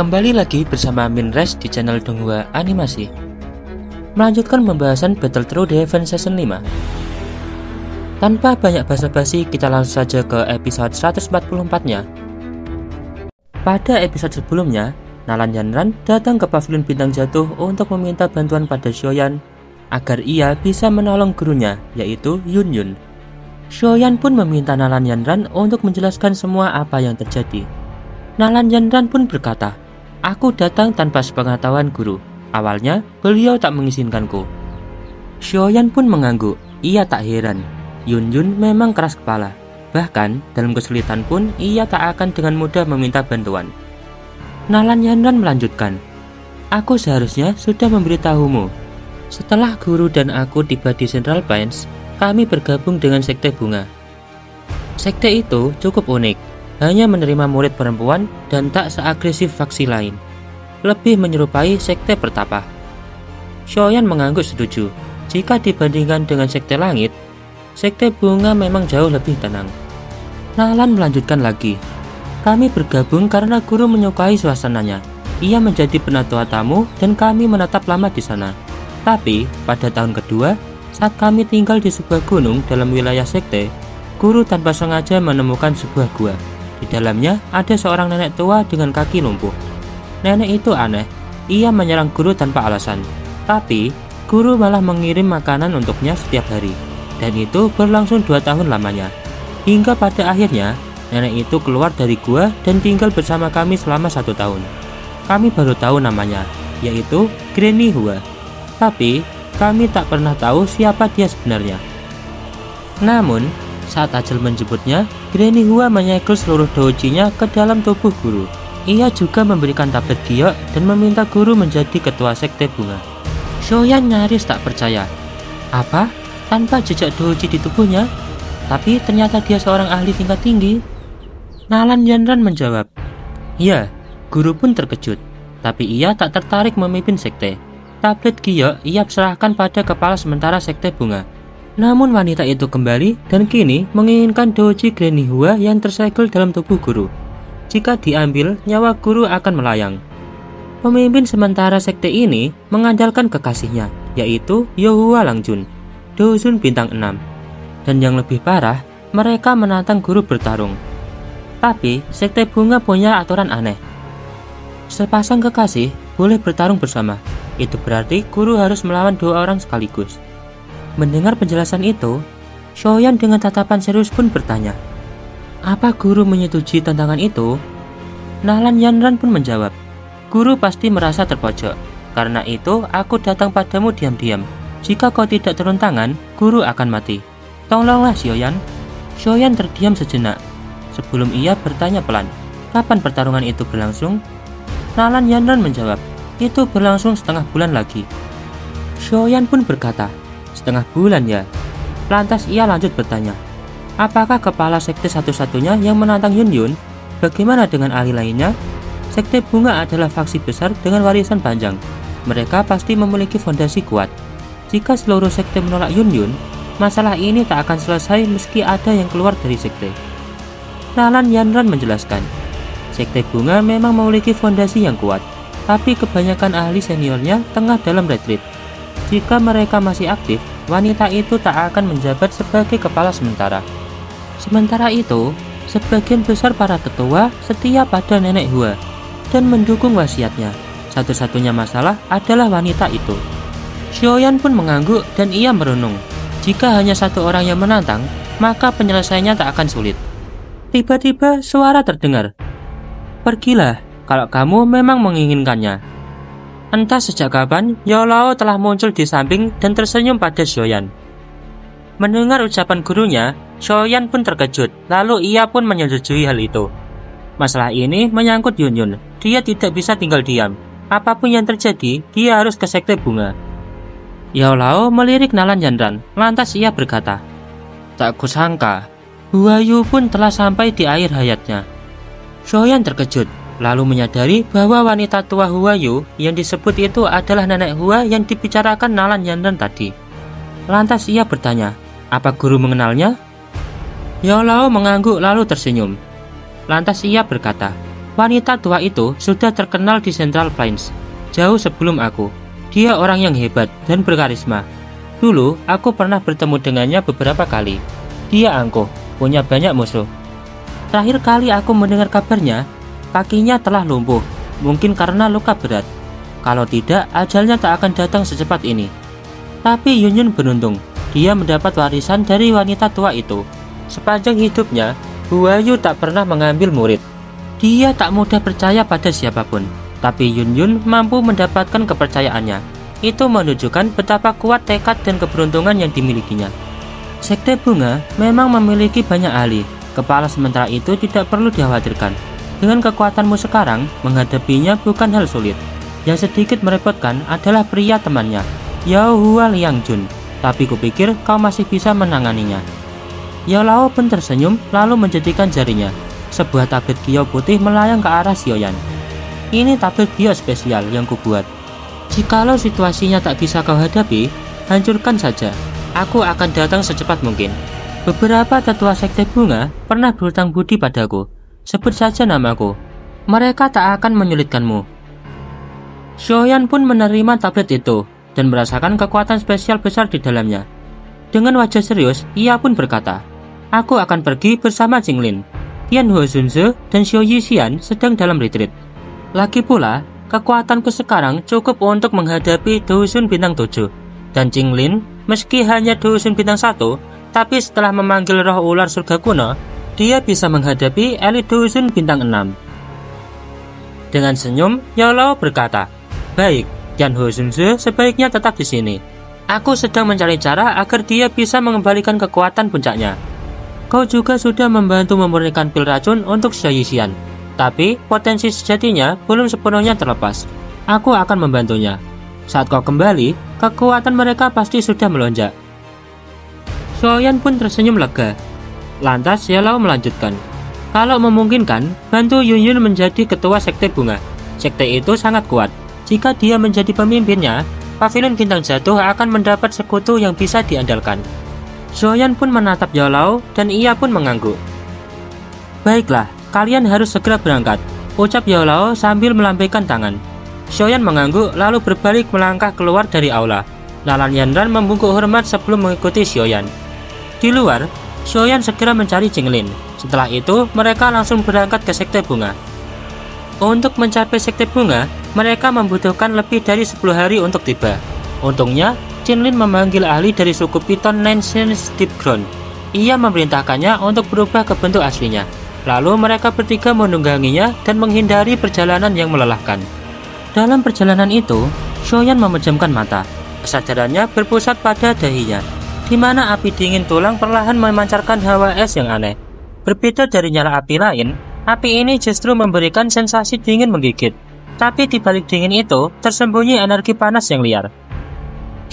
Kembali lagi bersama Minres di channel Donghua Animasi. Melanjutkan pembahasan Battle Through the Heaven Season 5. Tanpa banyak basa-basi, kita langsung saja ke episode 144-nya. Pada episode sebelumnya, Nalan Yanran datang ke Pavilion Bintang Jatuh untuk meminta bantuan pada Shoyan agar ia bisa menolong gurunya, yaitu Yun Yun. Shoyan pun meminta Nalan Yanran untuk menjelaskan semua apa yang terjadi. Nalan Yanran pun berkata, "Aku datang tanpa sepengetahuan guru. Awalnya, beliau tak mengizinkanku." Shoyan pun mengangguk. Ia tak heran. Yun Yun memang keras kepala. Bahkan, dalam kesulitan pun, ia tak akan dengan mudah meminta bantuan. Nalan Yanran melanjutkan, "Aku seharusnya sudah memberitahumu. Setelah guru dan aku tiba di Central Pines, kami bergabung dengan Sekte Bunga. Sekte itu cukup unik. Hanya menerima murid perempuan dan tak seagresif faksi lain. Lebih menyerupai sekte pertapa." Shoyan mengangguk setuju. Jika dibandingkan dengan sekte langit, sekte bunga memang jauh lebih tenang. Nalan melanjutkan lagi, "Kami bergabung karena guru menyukai suasananya. Ia menjadi penatua tamu dan kami menetap lama di sana. Tapi pada tahun kedua, saat kami tinggal di sebuah gunung dalam wilayah sekte, guru tanpa sengaja menemukan sebuah gua. Di dalamnya ada seorang nenek tua dengan kaki lumpuh. Nenek itu aneh, ia menyerang guru tanpa alasan. Tapi, guru malah mengirim makanan untuknya setiap hari. Dan itu berlangsung 2 tahun lamanya. Hingga pada akhirnya, nenek itu keluar dari gua dan tinggal bersama kami selama 1 tahun. Kami baru tahu namanya, yaitu Granny Hua. Tapi, kami tak pernah tahu siapa dia sebenarnya. Namun, saat ajal menjemputnya, Granny Hua menyegel seluruh dojinya ke dalam tubuh guru. Ia juga memberikan tablet giok dan meminta guru menjadi ketua sekte bunga." Shoyan nyaris tak percaya. Apa? Tanpa jejak doji di tubuhnya? Tapi ternyata dia seorang ahli tingkat tinggi. Nalan Yanran menjawab, "Ya." Guru pun terkejut. Tapi ia tak tertarik memimpin sekte. Tablet giok ia serahkan pada kepala sementara sekte bunga. Namun wanita itu kembali dan kini menginginkan doji Granny Hua yang tersegel dalam tubuh guru. Jika diambil, nyawa guru akan melayang. Pemimpin sementara sekte ini mengandalkan kekasihnya, yaitu Yohua Langjun, Dozun bintang 6. Dan yang lebih parah, mereka menantang guru bertarung. Tapi, sekte bunga punya aturan aneh. Sepasang kekasih boleh bertarung bersama. Itu berarti guru harus melawan 2 orang sekaligus. Mendengar penjelasan itu, Shoyan dengan tatapan serius pun bertanya, "Apa guru menyetujui tantangan itu?" Nalan Yanran pun menjawab, "Guru pasti merasa terpojok. Karena itu, aku datang padamu diam-diam. Jika kau tidak turun tangan, guru akan mati. Tolonglah Shoyan." Shoyan terdiam sejenak. Sebelum ia bertanya pelan, "Kapan pertarungan itu berlangsung?" Nalan Yanran menjawab, "Itu berlangsung setengah bulan lagi." Shoyan pun berkata, "Setengah bulan ya?" Lantas ia lanjut bertanya, "Apakah kepala sekte satu-satunya yang menantang Yun Yun? Bagaimana dengan ahli lainnya? Sekte bunga adalah faksi besar dengan warisan panjang. Mereka pasti memiliki fondasi kuat. Jika seluruh sekte menolak Yun Yun, masalah ini tak akan selesai meski ada yang keluar dari sekte." Nalan Yanran menjelaskan, sekte bunga memang memiliki fondasi yang kuat, tapi kebanyakan ahli seniornya tengah dalam retreat. Jika mereka masih aktif, wanita itu tak akan menjabat sebagai kepala sementara. Sementara itu, sebagian besar para ketua setia pada nenek Hua dan mendukung wasiatnya. Satu-satunya masalah adalah wanita itu. Shoyan pun mengangguk dan ia merenung. Jika hanya 1 orang yang menantang, maka penyelesaiannya tak akan sulit. Tiba-tiba suara terdengar, "Pergilah kalau kamu memang menginginkannya." Entah sejak kapan, Yolao telah muncul di samping dan tersenyum pada Shoyan. Mendengar ucapan gurunya, Shoyan pun terkejut, lalu ia pun menyetujui hal itu. Masalah ini menyangkut Yun Yun, dia tidak bisa tinggal diam. Apapun yang terjadi, dia harus ke sekte bunga. Yolao melirik Nalan Yanran, lantas ia berkata, "Tak kusangka, Huayu pun telah sampai di akhir hayatnya." Shoyan terkejut, lalu menyadari bahwa wanita tua Huayu yang disebut itu adalah nenek Hua yang dibicarakan Nalan Yanran tadi. Lantas ia bertanya, "Apa guru mengenalnya?" Yolao mengangguk lalu tersenyum. Lantas ia berkata, Wanita tua itu sudah terkenal di Central Plains jauh sebelum aku. Dia orang yang hebat dan berkarisma. Dulu aku pernah bertemu dengannya beberapa kali. Dia angkuh, punya banyak musuh. Terakhir kali aku mendengar kabarnya, kakinya telah lumpuh, mungkin karena luka berat. Kalau tidak, ajalnya tak akan datang secepat ini. Tapi Yun Yun beruntung, dia mendapat warisan dari wanita tua itu. Sepanjang hidupnya, Huayu tak pernah mengambil murid. Dia tak mudah percaya pada siapapun, tapi Yun Yun mampu mendapatkan kepercayaannya. Itu menunjukkan betapa kuat tekad dan keberuntungan yang dimilikinya. Sekte Bunga memang memiliki banyak ahli. Kepala sementara itu tidak perlu dikhawatirkan. Dengan kekuatanmu sekarang, menghadapinya bukan hal sulit. Yang sedikit merepotkan adalah pria temannya, Yao Hua Liang Jun. Tapi kupikir kau masih bisa menanganinya. Yao Lao pun tersenyum lalu menjadikan jarinya. Sebuah tablet Gio putih melayang ke arah Xiaoyan. Ini tablet Gio spesial yang kubuat. Jikalau situasinya tak bisa kau hadapi, hancurkan saja. Aku akan datang secepat mungkin. Beberapa tetua sekte bunga pernah berhutang budi padaku. Sebut saja namaku. Mereka tak akan menyulitkanmu. Xiaoyan pun menerima tablet itu dan merasakan kekuatan spesial besar di dalamnya. Dengan wajah serius, ia pun berkata, "Aku akan pergi bersama Jinglin. Tian Huozunze dan Xiao Yixian sedang dalam retreat. Lagi pula, kekuatanku sekarang cukup untuk menghadapi Dusun Bintang 7. Dan Jinglin, meski hanya Dusun Bintang 1, tapi setelah memanggil roh ular surga kuno, dia bisa menghadapi elit Dusun Bintang 6. Dengan senyum, Yao Lao berkata, "Baik, Tian Huozunze sebaiknya tetap di sini. Aku sedang mencari cara agar dia bisa mengembalikan kekuatan puncaknya. Kau juga sudah membantu memurnikan pil racun untuk Xiao Yixian, tapi potensi sejatinya belum sepenuhnya terlepas. Aku akan membantunya. Saat kau kembali, kekuatan mereka pasti sudah melonjak." Xiaoyan pun tersenyum lega. Lantas Yao Lao melanjutkan, "Kalau memungkinkan, bantu Yun Yun menjadi ketua sekte bunga. Sekte itu sangat kuat. Jika dia menjadi pemimpinnya, Pavilion Bintang Jatuh akan mendapat sekutu yang bisa diandalkan." Xiaoyan pun menatap Yao Lao dan ia pun mengangguk. "Baiklah, kalian harus segera berangkat," ucap Yao Lao sambil melambaikan tangan. Xiaoyan mengangguk lalu berbalik melangkah keluar dari aula. Nalan Yanran membungkuk hormat sebelum mengikuti Xiaoyan. Di luar, Xiaoyan segera mencari Jinglin. Setelah itu, mereka langsung berangkat ke sekte bunga. Untuk mencapai sekte bunga, mereka membutuhkan lebih dari 10 hari untuk tiba. Untungnya, Jinglin memanggil ahli dari suku Piton Nansen's Deep Ground. Ia memerintahkannya untuk berubah ke bentuk aslinya. Lalu mereka bertiga menungganginya dan menghindari perjalanan yang melelahkan. Dalam perjalanan itu, Xiaoyan memejamkan mata. Kesadarannya berpusat pada dahinya, di mana api dingin tulang perlahan memancarkan hawa es yang aneh. Berbeda dari nyala api lain, api ini justru memberikan sensasi dingin menggigit. Tapi di balik dingin itu, tersembunyi energi panas yang liar.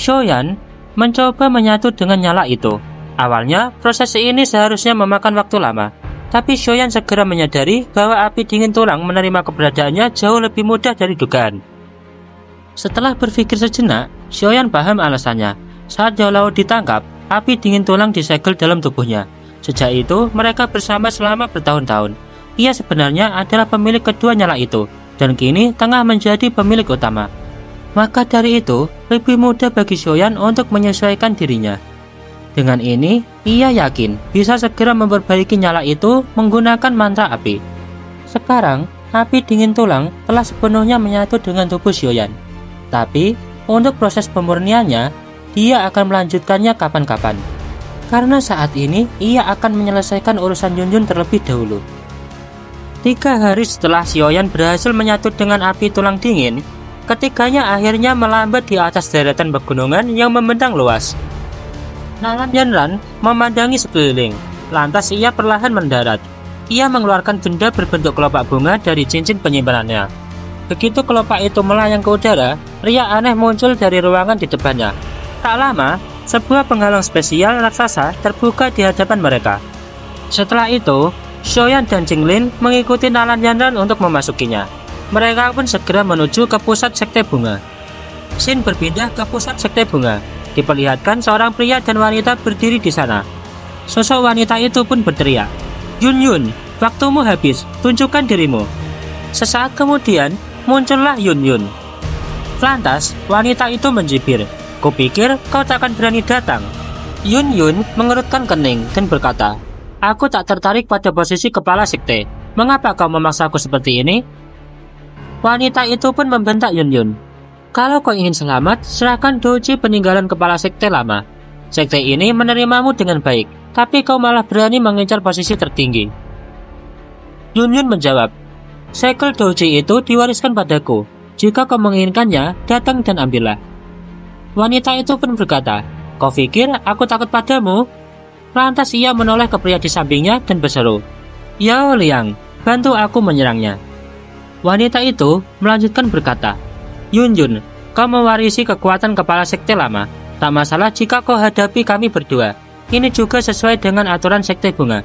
Xiaoyan mencoba menyatu dengan nyala itu. Awalnya, proses ini seharusnya memakan waktu lama. Tapi Xiaoyan segera menyadari bahwa api dingin tulang menerima keberadaannya jauh lebih mudah dari dugaan. Setelah berpikir sejenak, Xiaoyan paham alasannya. Saat Yao Lao ditangkap, api dingin tulang disegel dalam tubuhnya. Sejak itu, mereka bersama selama bertahun-tahun. Ia sebenarnya adalah pemilik kedua nyala itu, dan kini tengah menjadi pemilik utama. Maka dari itu, lebih mudah bagi Xiaoyan untuk menyesuaikan dirinya. Dengan ini, ia yakin bisa segera memperbaiki nyala itu menggunakan mantra api. Sekarang, api dingin tulang telah sepenuhnya menyatu dengan tubuh Xiaoyan. Tapi, untuk proses pemurniannya, dia akan melanjutkannya kapan-kapan. Karena saat ini, ia akan menyelesaikan urusan Yun Yun terlebih dahulu. 3 hari setelah Xiaoyan berhasil menyatu dengan api tulang dingin, ketiganya akhirnya melambat di atas deretan pegunungan yang membentang luas. Nalan Yanran memandangi sekeliling, lantas ia perlahan mendarat. Ia mengeluarkan benda berbentuk kelopak bunga dari cincin penyimpanannya. Begitu kelopak itu melayang ke udara, riak aneh muncul dari ruangan di depannya. Tak lama, sebuah penghalang spesial raksasa terbuka di hadapan mereka. Setelah itu, Xiaoyan dan Jinglin mengikuti Nalan Yanran untuk memasukinya. Mereka pun segera menuju ke pusat sekte bunga. Xin berpindah ke pusat sekte bunga. Diperlihatkan seorang pria dan wanita berdiri di sana. Sosok wanita itu pun berteriak, "Yun Yun, waktumu habis, tunjukkan dirimu." Sesaat kemudian, muncullah Yun Yun. Lantas, wanita itu mencibir, "Kupikir kau takkan berani datang." Yun Yun mengerutkan kening dan berkata, "Aku tak tertarik pada posisi kepala sekte. Mengapa kau memaksaku seperti ini?" Wanita itu pun membentak Yun Yun, "Kalau kau ingin selamat, serahkan doji peninggalan kepala sekte lama. Sekte ini menerimamu dengan baik, tapi kau malah berani mengincar posisi tertinggi." Yun Yun menjawab, "Segel doji itu diwariskan padaku. Jika kau menginginkannya, datang dan ambillah." Wanita itu pun berkata, "Kau pikir aku takut padamu?" Lantas ia menoleh ke pria di sampingnya dan berseru, "Yao Liang, bantu aku menyerangnya." Wanita itu melanjutkan berkata, "Yun Yun, kau mewarisi kekuatan kepala sekte lama. Tak masalah jika kau hadapi kami berdua. Ini juga sesuai dengan aturan sekte bunga.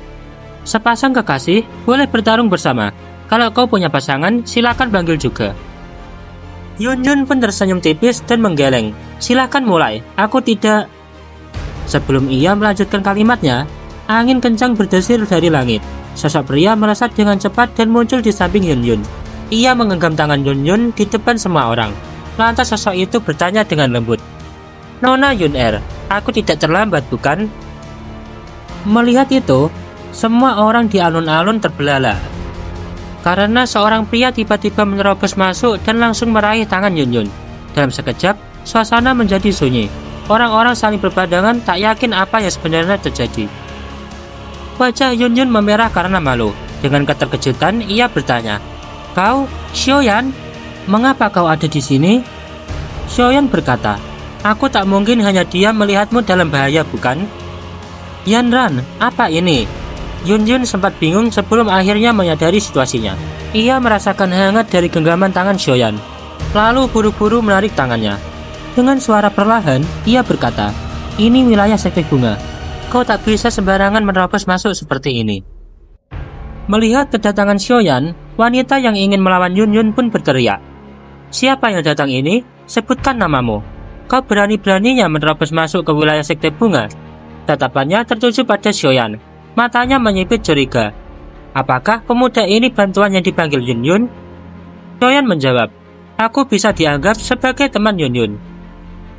Sepasang kekasih boleh bertarung bersama. Kalau kau punya pasangan, silakan panggil juga." Yun Yun pun tersenyum tipis dan menggeleng. "Silakan mulai, aku tidak..." Sebelum ia melanjutkan kalimatnya, angin kencang berdesir dari langit. Sosok pria melesat dengan cepat dan muncul di samping Yun Yun. Ia menggenggam tangan Yun Yun di depan semua orang. Lantas sosok itu bertanya dengan lembut, "Nona Yun Er, aku tidak terlambat bukan?" Melihat itu, semua orang di alun-alun terbelalak. Karena seorang pria tiba-tiba menerobos masuk dan langsung meraih tangan Yun Yun. Dalam sekejap, suasana menjadi sunyi. Orang-orang saling berpandangan tak yakin apa yang sebenarnya terjadi. Wajah Yun Yun memerah karena malu. Dengan keterkejutan, ia bertanya, "Kau, Xiaoyan, mengapa kau ada di sini?" Xiaoyan berkata, "Aku tak mungkin hanya diam melihatmu dalam bahaya, bukan?" "Yan Ran, apa ini?" Yun Yun sempat bingung sebelum akhirnya menyadari situasinya. Ia merasakan hangat dari genggaman tangan Xiaoyan, lalu buru-buru menarik tangannya. Dengan suara perlahan, ia berkata, "Ini wilayah sekte bunga. Kau tak bisa sembarangan menerobos masuk seperti ini." Melihat kedatangan Xiaoyan, wanita yang ingin melawan Yun Yun pun berteriak, "Siapa yang datang ini? Sebutkan namamu. Kau berani-beraninya menerobos masuk ke wilayah sekte bunga?" Tatapannya tertuju pada Xiaoyan. Matanya menyipit curiga. Apakah pemuda ini bantuan yang dipanggil Yun Yun? Xiaoyan menjawab, "Aku bisa dianggap sebagai teman Yun Yun."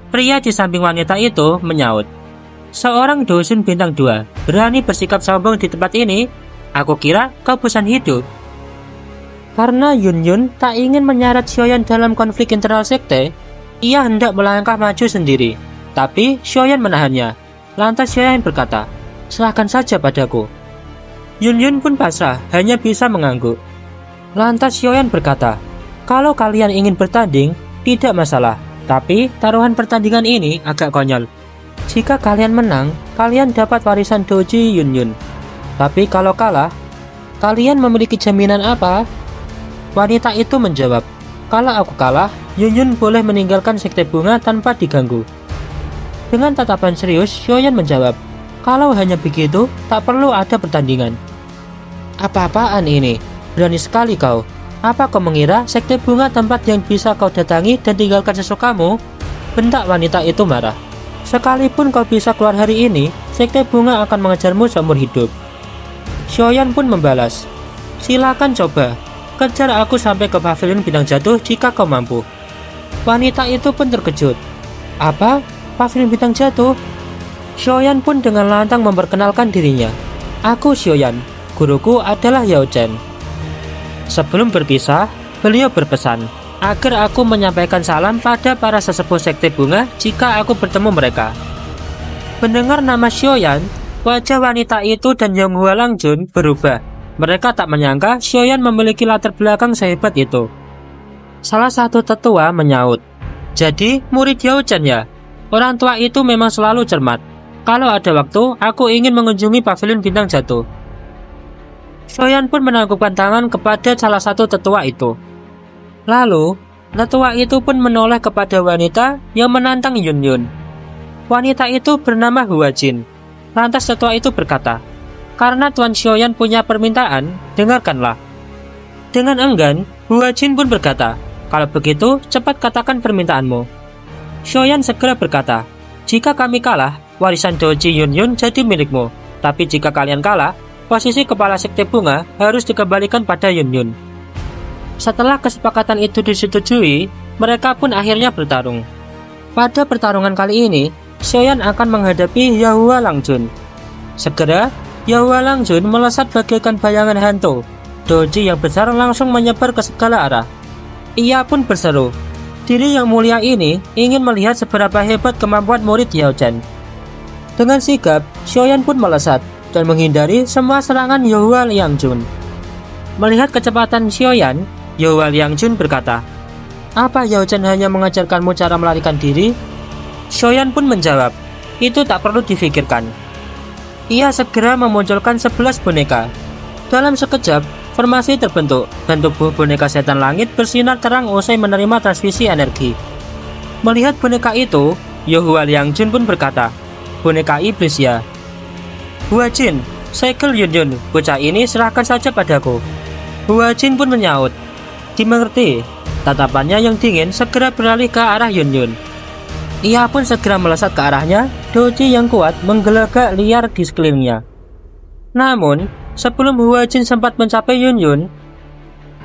Pria di samping wanita itu menyaut, "Seorang dosen bintang 2 berani bersikap sombong di tempat ini? Aku kira kau bosan hidup." Karena Yun Yun tak ingin menyeret Xiaoyan dalam konflik internal sekte, ia hendak melangkah maju sendiri. Tapi Xiaoyan menahannya. Lantas Xiaoyan berkata, "Serahkan saja padaku." Yun Yun pun pasrah, hanya bisa mengangguk. Lantas Xiaoyan berkata, "Kalau kalian ingin bertanding, tidak masalah. Tapi taruhan pertandingan ini agak konyol. Jika kalian menang, kalian dapat warisan doji Yun Yun. Tapi kalau kalah, kalian memiliki jaminan apa?" Wanita itu menjawab, "Kalau aku kalah, Yun Yun boleh meninggalkan sekte bunga tanpa diganggu." Dengan tatapan serius, Xiaoyan menjawab, "Kalau hanya begitu, tak perlu ada pertandingan." "Apa-apaan ini? Berani sekali kau. Apa kau mengira sekte bunga tempat yang bisa kau datangi dan tinggalkan sesukamu?" Bentak wanita itu marah. "Sekalipun kau bisa keluar hari ini, sekte bunga akan mengejarmu seumur hidup." Xiaoyan pun membalas, "Silakan coba. Kejar aku sampai ke pavilion bintang jatuh jika kau mampu." Wanita itu pun terkejut. "Apa? Pavilion bintang jatuh?" Xiaoyan pun dengan lantang memperkenalkan dirinya. "Aku Xiaoyan, guruku adalah Yao Chen." Sebelum berpisah, beliau berpesan agar aku menyampaikan salam pada para sesepuh sekte bunga jika aku bertemu mereka. Mendengar nama Xiaoyan, wajah wanita itu dan Yang Hua Langjun berubah. Mereka tak menyangka Xiaoyan memiliki latar belakang sehebat itu. Salah satu tetua menyaut, "Jadi murid Yao Chen ya? Orang tua itu memang selalu cermat. Kalau ada waktu, aku ingin mengunjungi pavilion bintang jatuh." Xiaoyan pun menangkupkan tangan kepada salah satu tetua itu. Lalu, tetua itu pun menoleh kepada wanita yang menantang Yun Yun. Wanita itu bernama Hua Jin. Lantas tetua itu berkata, "Karena Tuan Xiaoyan punya permintaan, dengarkanlah." Dengan enggan, Hua Jin pun berkata, "Kalau begitu, cepat katakan permintaanmu." Xiaoyan segera berkata, "Jika kami kalah, warisan doji Yun Yun jadi milikmu. Tapi jika kalian kalah, posisi kepala sekte bunga harus dikembalikan pada Yun Yun." Setelah kesepakatan itu disetujui, mereka pun akhirnya bertarung. Pada pertarungan kali ini, Xiaoyan akan menghadapi Yahua Langjun. Segera, Yahua Langjun melesat bagaikan bayangan hantu. Doji yang besar langsung menyebar ke segala arah. Ia pun berseru, diri yang mulia ini ingin melihat seberapa hebat kemampuan murid Yao Chen. Dengan sigap, Xiaoyan pun melesat dan menghindari semua serangan Yahua Liangjun. Melihat kecepatan Xiaoyan, Yahua Liangjun berkata, "Apa Yao Chen hanya mengajarkanmu cara melarikan diri?" Xiaoyan pun menjawab, "Itu tak perlu difikirkan." Ia segera memunculkan 11 boneka. Dalam sekejap, formasi terbentuk dan tubuh boneka setan langit bersinar terang usai menerima transmisi energi. Melihat boneka itu, Yahua Liangjun pun berkata, "Boneka iblis ya." "Hua Jin, segel Yun Yun, bocah ini serahkan saja padaku." Hua Jin pun menyaut, "Dimengerti." Tatapannya yang dingin segera beralih ke arah Yun Yun. Ia pun segera melesat ke arahnya. Doji yang kuat menggelagak liar di sekelilingnya. Namun, sebelum Hua Jin sempat mencapai Yun Yun,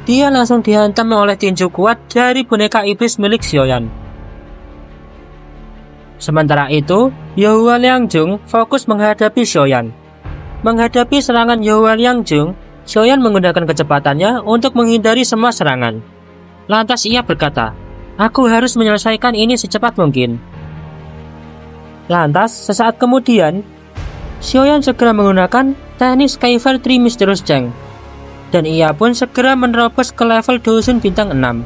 dia langsung dihantam oleh tinju kuat dari boneka iblis milik Xiaoyan. Sementara itu, Yahua Liangjun fokus menghadapi Xiaoyan. Menghadapi serangan Yahua Liangjun, Xiaoyan menggunakan kecepatannya untuk menghindari semua serangan. Lantas ia berkata, "Aku harus menyelesaikan ini secepat mungkin." Lantas, sesaat kemudian, Xiaoyan segera menggunakan teknik Skyfire 3 Mysterious Jang, dan ia pun segera menerobos ke level Dusun bintang 6.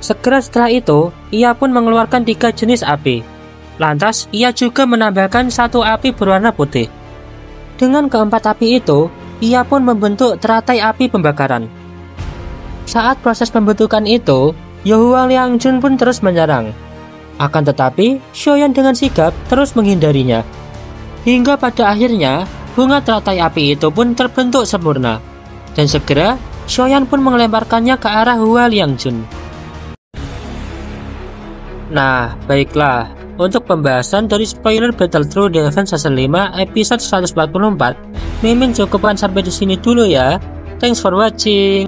Segera setelah itu, ia pun mengeluarkan 3 jenis api. Lantas, ia juga menambahkan 1 api berwarna putih. Dengan keempat api itu, ia pun membentuk teratai api pembakaran. Saat proses pembentukan itu, Yahua Liangjun pun terus menyerang. Akan tetapi, Xiaoyan dengan sigap terus menghindarinya. Hingga pada akhirnya, bunga teratai api itu pun terbentuk sempurna. Dan segera, Xiaoyan pun melemparkannya ke arah Hua Liangjun. Nah, baiklah. Untuk pembahasan dari spoiler Battle Through Defense Season 5 episode 144, Mimin cukupan sampai di sini dulu ya. Thanks for watching.